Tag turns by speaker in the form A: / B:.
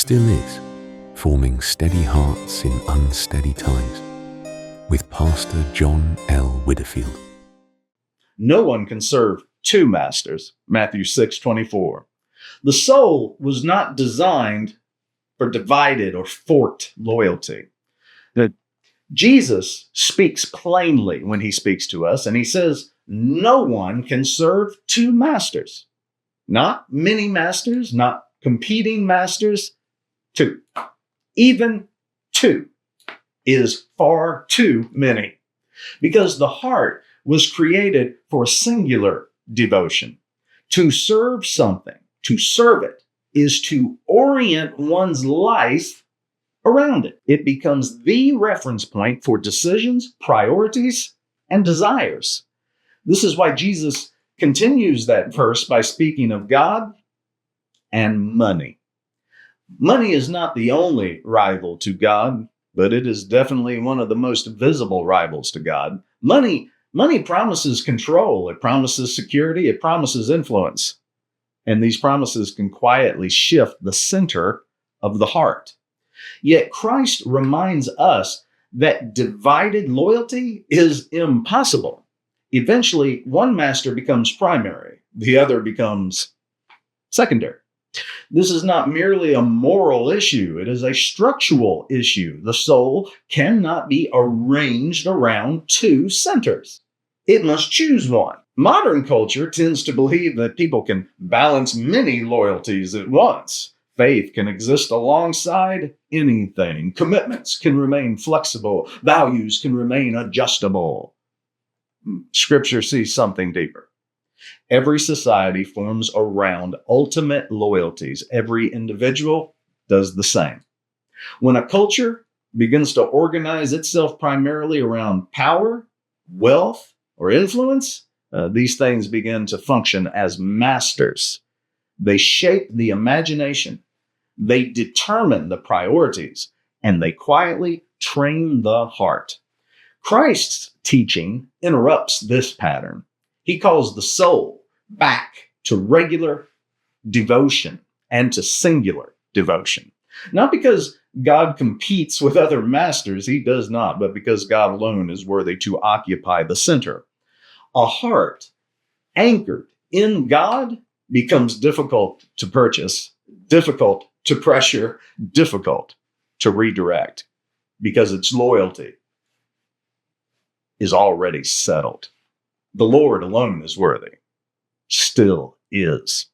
A: still is, forming steady hearts in unsteady times. With Pastor John L. Widdifield.
B: No one can serve two masters, Matthew 6:24. The soul was not designed for divided or forked loyalty. Jesus speaks plainly when he speaks to us, and he says, no one can serve two masters. Not many masters, not competing masters, two. Even two is far too many, because the heart was created for singular devotion. To serve something, to serve it, is to orient one's life around it. It becomes the reference point for decisions, priorities, and desires. This is why Jesus continues that verse by speaking of God and money. Money is not the only rival to God, but it is definitely one of the most visible rivals to God. Money promises control, it promises security, it promises influence. And these promises can quietly shift the center of the heart. Yet Christ reminds us that divided loyalty is impossible. Eventually, one master becomes primary, the other becomes secondary. This is not merely a moral issue, it is a structural issue. The soul cannot be arranged around two centers. It must choose one. Modern culture tends to believe that people can balance many loyalties at once. Faith can exist alongside anything. Commitments can remain flexible. Values can remain adjustable. Scripture sees something deeper. Every society forms around ultimate loyalties. Every individual does the same. When a culture begins to organize itself primarily around power, wealth, or influence, these things begin to function as masters. They shape the imagination, they determine the priorities, and they quietly train the heart. Christ's teaching interrupts this pattern. He calls the soul back to regular devotion and to singular devotion. Not because God competes with other masters, he does not, but because God alone is worthy to occupy the center. A heart anchored in God becomes difficult to purchase, difficult to pressure, difficult to redirect, because its loyalty is already settled. The Lord alone is worthy, still is.